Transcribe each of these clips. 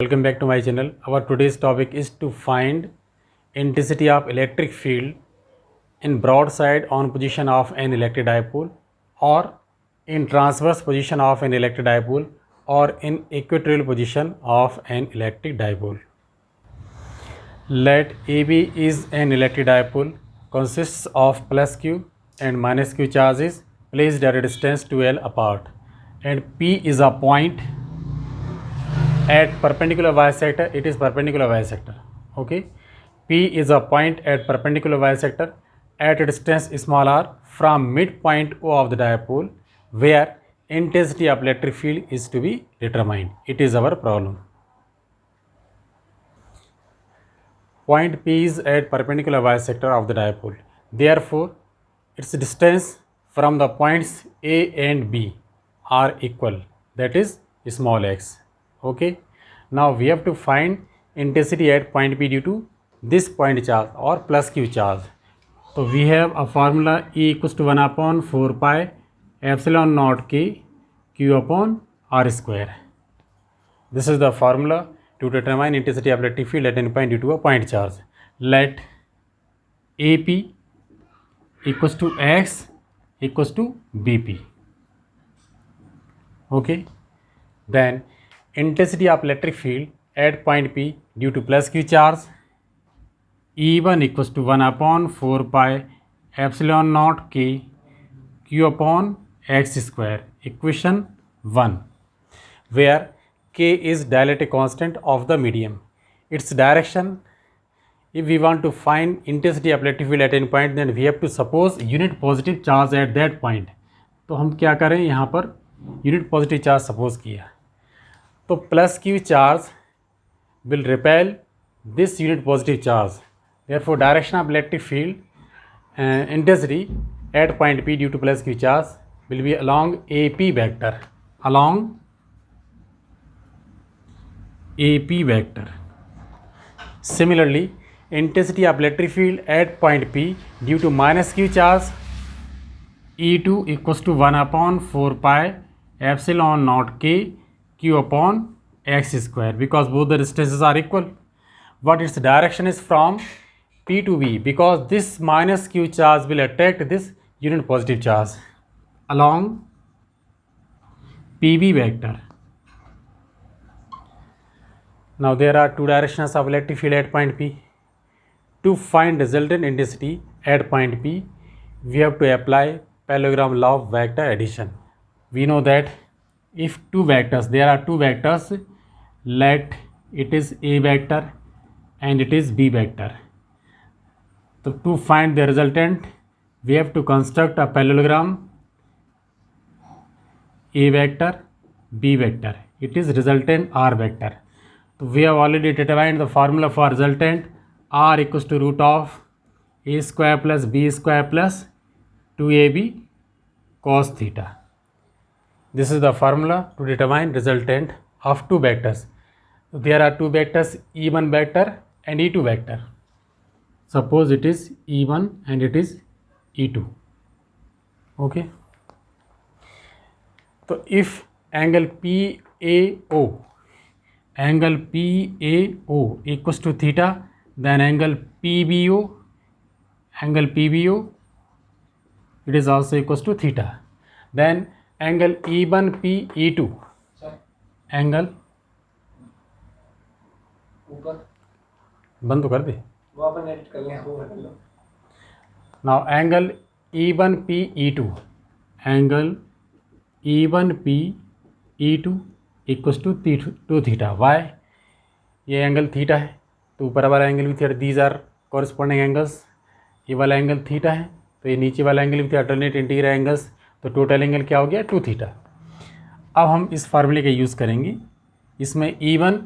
Welcome back to my channel. Our today's topic is to find intensity of electric field in broadside on position of an electric dipole, or in transverse position of an electric dipole, or in equatorial position of an electric dipole. Let AB is an electric dipole, consists of plus Q and minus Q charges placed at a distance 2L apart, and P is a point at perpendicular bisector. It is perpendicular bisector. Okay, P is a point at perpendicular bisector at a distance small r from midpoint O of the dipole, where intensity of electric field is to be determined. It is our problem. Point P is at perpendicular bisector of the dipole. Therefore, its distance from the points A and B are equal, that is small x. Okay, now we have to find intensity at point P due to this point charge or plus Q charge. So we have a formula E equals to 1 upon 4 pi epsilon naught K Q upon R square. This is the formula to determine intensity of electric field at any point due to a point charge. Let AP equals to X equals to BP. Okay, then intensity of electric field at point P due to plus Q charge, E1 equals to 1 upon 4 pi epsilon naught K Q upon X square, equation 1, where K is dielectric constant of the medium. Its direction, if we want to find intensity of electric field at any point, then we have to suppose unit positive charge at that point. तो हम क्या करें, यहाँ per unit positive charge suppose किया, तो plus Q charge will repel this unit positive charge. Therefore, direction of electric field intensity at point P due to plus Q charge will be along AP vector. Along AP vector. Similarly, intensity of electric field at point P due to minus Q charge, E2 equals to 1 upon 4 pi epsilon naught K Q upon X square, because both the distances are equal. What its direction is from P to B, because this minus Q charge will attract this unit positive charge along PB vector. Now there are two directions of electric field at point P. To find resultant intensity at point P, we have to apply parallelogram law of vector addition. We know that if there are two vectors, let it is A vector and it is B vector. So to find the resultant, we have to construct a parallelogram A vector, B vector. It is resultant R vector. So we have already determined the formula for resultant. R equals to root of A square plus B square plus 2AB cos theta. This is the formula to determine resultant of two vectors. There are two vectors, E1 vector and E2 vector. Suppose it is E1 and it is E2. Okay. So if angle PAO equals to theta, then angle PBO it is also equals to theta. Then angle E1P E2 angle बंद तो कर दे, वो अपन edit कर लें, वो कर लो. Now angle E1P E2 equals to 2 theta. Why? ये angle theta है तो ऊपर वाला एंगल भी theta. These are corresponding angles. ये वाला एंगल थीटा है तो ये नीचे वाला एंगल भी अल्टरनेट इंटीरियर एंगल्स, तो टोटल एंगल क्या हो गया, 2 थीटा. अब हम इस फार्मूले का यूज़ करेंगे. इसमें E1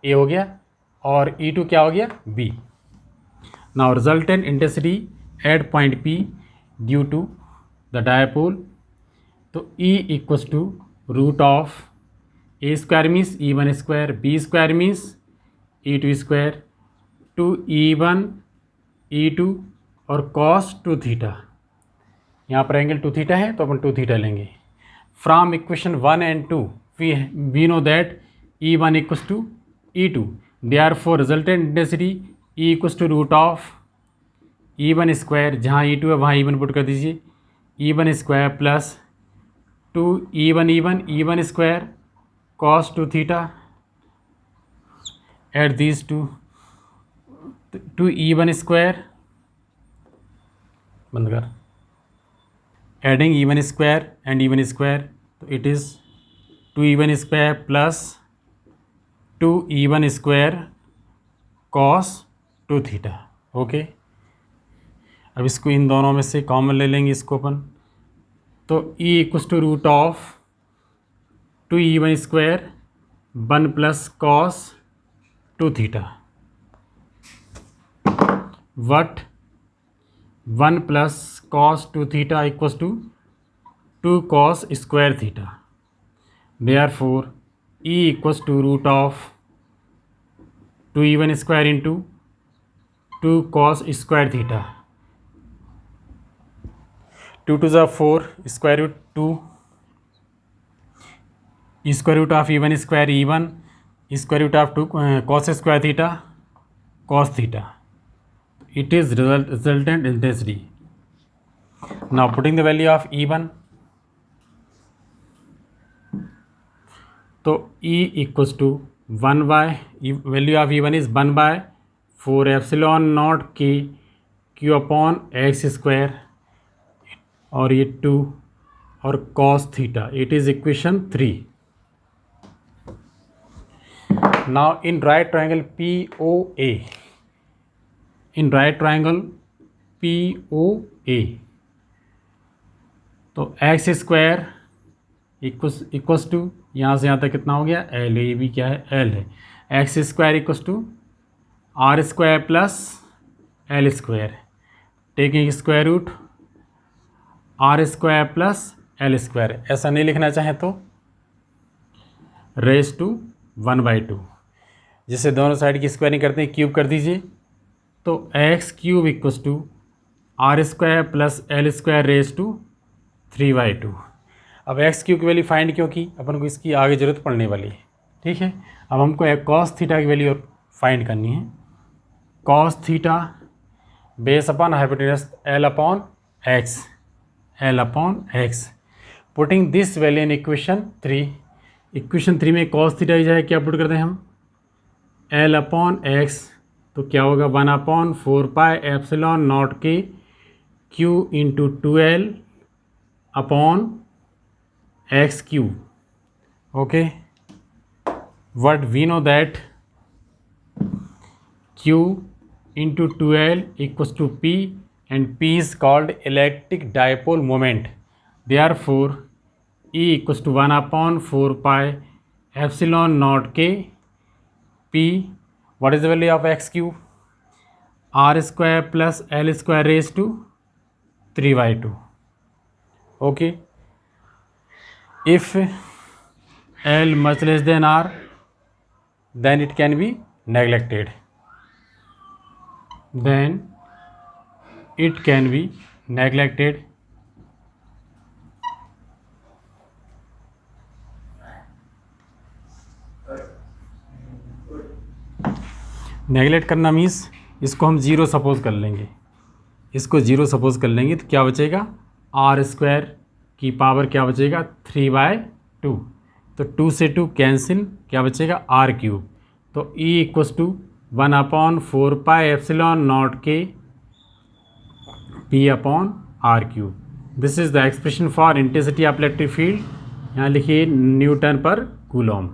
A हो गया और E2 क्या हो गया, B. Now resultant intensity at point P due to the dipole, तो E equals to root of A square means E1 square, B square means E2 square, two E1 E2 और cos 2 theta. यहाँ पर angle 2 theta है तो अपन 2 theta लेंगे. From equation 1 and 2 we know that E1 equals to E2, therefore resultant intensity E equals to root of E1 square, जहाँ E2 है वहाँ E1 पुट कर दीजिए, E1 square plus 2 E1 square cos 2 theta, add these two E1 square, बंद कर, adding E1 square and E1 square, तो it is 2E1 square plus 2E1 square cos 2 theta. Okay, अब इसको इन दोनों में से कॉमन ले लेंगे इसको अपन, तो E equals to root of 2E1 square 1 plus cos 2 theta, what 1 plus cos 2 theta equals to 2 cos square theta, therefore E equals to root of 2E1 square into 2 cos square theta, 2 to the 4 square root 2 square root of E1 square E1 square root of 2 cos square theta cos theta. It is resultant intensity. Now putting the value of E1, तो E equals to 1 by, value of E1 is 1 by 4 epsilon naught के q upon x square, और ये 2 और cos theta, it is equation 3. Now in right triangle POA, in right triangle POA, तो x square equals to, यहाँ से यहाँ तक कितना हो गया, एल, ये भी क्या है, एल है, x square equals to r square plus l square, taking square root r square plus l square, ऐसा नहीं लिखना चाहें तो रेज टू 1/2, जिससे दोनों साइड की स्क्वायरिंग करते हैं, क्यूब कर दीजिए, तो x cube equals to r square plus l square raise to 3/2. अब एक्स क्यू की वैल्यू फाइंड क्यों की, अपन को इसकी आगे ज़रूरत पड़ने वाली है, ठीक है. अब हमको एक कॉस थीटा की वैल्यू फाइंड करनी है, cos theta base upon hypotenuse L upon x, putting this value in equation 3 में कॉस थीटा की जाए क्या पुट करते हैं हम, एल अपॉन एक्स, तो क्या होगा 1/4 पाई एप्सिलॉन नॉट के Q into 2L upon x cube. Okay, what we know that Q into 2L equals to P, and P is called electric dipole moment. Therefore E equals to 1/4 pi epsilon naught K P. What is the value of x cube? R square plus L square raised to 3/2. Okay, if L much less than R, then it can be neglected. Neglect करना means इसको हम zero suppose कर लेंगे, तो क्या बचेगा, are square की power क्या बचेगा 3/2, तो 2 से 2 कैंसिल, क्या बचेगा आर क्यूब, तो E equals to 1/4 pi epsilon naught के P upon r cube. This is the expression for intensity of electric field. यहाँ लिखिए न्यूटन पर कूलॉम.